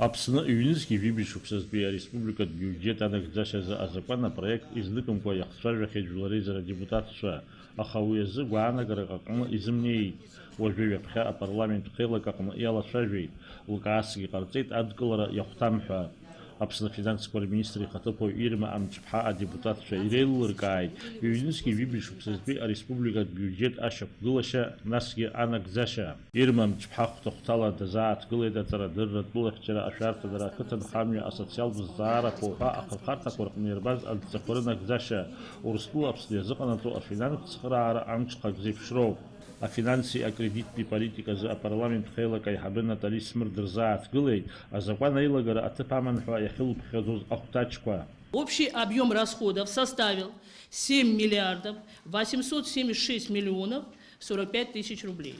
Аԥсны иҩнызқьи жәибжь-шықәсазтәи ареспубликатә биуџьет анагӡашьа азы азакәан-апроект изныкымкәа иахцәажәахьеит жәлареизара адепутатцәа, аха уи азы гәаанагарак аҟны изымнеит. Уажәы ҩаԥхьа апарламент ԥхеилак аҟны иалацәажәеит, лкаасгьы ҟарҵеит адкылара иахәҭам ҳәа. Аԥсны финансқәа рминистр ихаҭыԥуаҩ Ирма Амҷ-ԥҳа адепутатцәа иреилылыркааит иҩнызқьи жәибжь-шықәсазтәи ареспубликатә биуџьет ашьақәгылашьа, насгьы анагӡашьа. Ирма Амҷ-ԥҳа хәҭа-хәҭала дазааҭгылеит аҵарадырратә лыхьчара, ашәарҭадара, ақыҭанхамҩа, асоциалтә зҵаарақәа ҳәа ахырхарҭақәа рҟны ирбаз адҵақәа рынагӡашьа, Урыстәыла Аԥсны иазыҟанаҵо афинанстә цхыраара амҽхак зеиԥшроуп. Афинанси акредитти политиказы апарламент ԥхеилак аиҳабы Натали Смыр дырзааҭгылеит азакәан аилагара аҭыԥ аман ҳәа иахьылԥхьаӡоз ахәҭаҷқәа. Общий объем расходов составил 7 миллиардов 876 миллионов 45 тысяч рублей.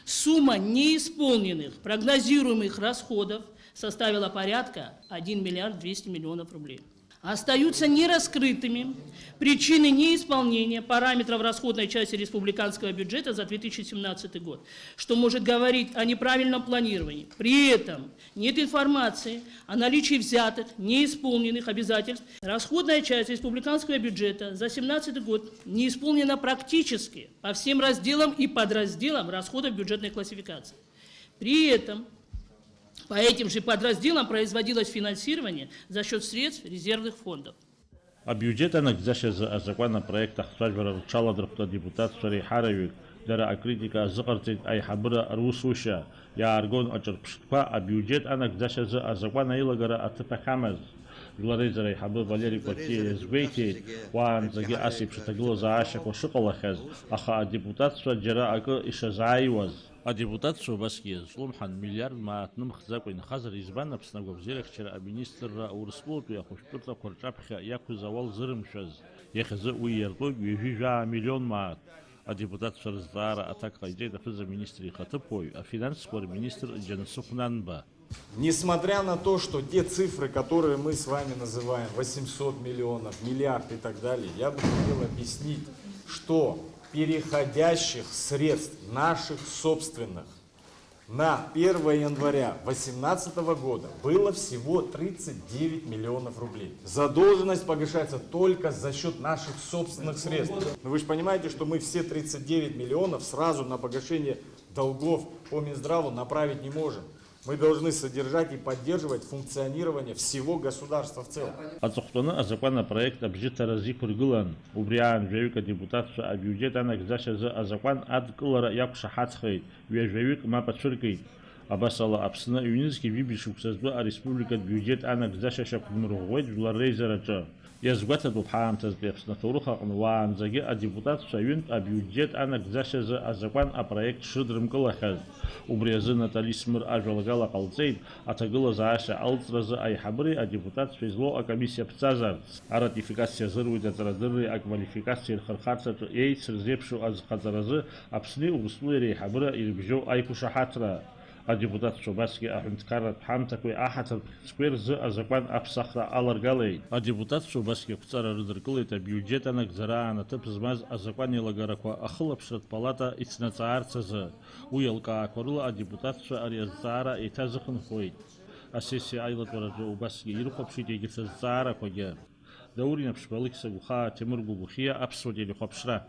Сумма неисполненных прогнозируемых расходов составила порядка 1 миллиард 200 миллионов рублей. Остаются нераскрытыми причины неисполнения параметров расходной части республиканского бюджета за 2017 год, что может говорить о неправильном планировании. При этом нет информации о наличии взятых, неисполненных обязательств. Расходная часть республиканского бюджета за 2017 год не исполнена практически по всем разделам и подразделам расходов бюджетной классификации. При этом по этим же подразделам производилось финансирование за счет средств резервных фондов. Абиуџьет анагӡашьа азы азакәан-апроект ахцәажәара рҽаладырхәт адепутатцәа реиҳараҩык, дара акритика азыҟарҵеит аиҳабыра русушьа, иааргон аҿырԥштәқәа абиуџьет анагӡашьа азы азакәан аилагара аҭыԥ ахьамаз. Жәлареизара аиҳабы Валери Кәарҭиа иазгәеиҭеит, уаанӡагьы ас еиԥш аҭагылазаашьақәа шыҟалахьаз, аха адепутатцәа џьара акы ишазааиуаз. Адепутатцәа убасгьы иазлымҳан миллиард мааҭ нымхӡакәа инхазар избан Аԥсны агәабзиарахьчара аминистрра Урыстәылатәи ахәышәтәыҵақәа рҿаԥхьа иақәыз ауал зырымшәаз. Иахьазы уи иартәоит ҩажәижәаа миллион мааҭ. Адепутатцәа рызҵаара аҭак ҟаиҵеит афызаминистр ихаҭыԥуаҩ, афинансқәа рминистр Џьансыхә Нанба. Несмотря на то, что те цифры, которые мы с вами называем, 800 миллионов, миллиард и так далее, я бы хотел объяснить, что переходящих средств наших собственных на 1 января 2018 года было всего 39 миллионов рублей. Задолженность погашается только за счет наших собственных средств. Но вы же понимаете, что мы все 39 миллионов сразу на погашение долгов по Минздраву направить не можем. Мы должны содержать и поддерживать функционирование всего государства в целом. Аҵыхәтәаны азакәан-апроект абжьыҭара зиқәыргылан, убри аан жәаҩык адепутатцәа абиуџьет анагӡашьа азы азакәан адкылара иақәшаҳаҭхеит, ҩажәаҩык мап ацәыркит. Абас ала Аԥсны иҩнызқьи жәибжь-шықәсазтәы ареспубликатә биуџьет анагӡашьа шьақәдмырӷәӷәеит жәларреизараҿы. Иазгәаҭатәуп ҳаамҭазтәи Аԥсны аҭоурых аҟны уаанӡагьы адепутатцәа аҩынтә абиуџьет анагӡашьа азы азакәан-апроект шрыдрымкылахьаз. Убри азы Натали Смыр ажәалагала ҟалҵеит, аҭагылазаашьа алҵразы аиҳабыреи адепутатцәеи злоу акомиссиа ԥҵазарц. Аратификациа азыруит аҵарадырреи аквалификациеи рхырхарҭаҿы еицырзеиԥшу азхаҵаразы Аԥсни Урыстәылеи реиҳабыра ирыбжьоу аиқәышаҳаҭра. Адепутатцәа убасгьы аҳәынҭқарратә ҳамҭақәеи аҳаҭыртә хьыӡқәеи рзы азакәан аԥсахра аларгалеит. Адепутатцәа убасгьы ақәҵара рыдыркылеит абиуџьет анагӡара аан аҭыԥ змаз азакәан еилагарақәа ахылаԥшратә палата ицнаҵаарц азы. Уи еилкаақәа рыла адепутатцәа ари азҵаара еиҭазыхынҳәуеит. Асессиа аилатәараҿы убасгьы ирыхәаԥшит егьырҭ азҵаарақәагьы. Даурин Аԥшьбалықь Сагәхаа, Тимур Гәыгәхиа, Аԥсуа телехәаԥшра.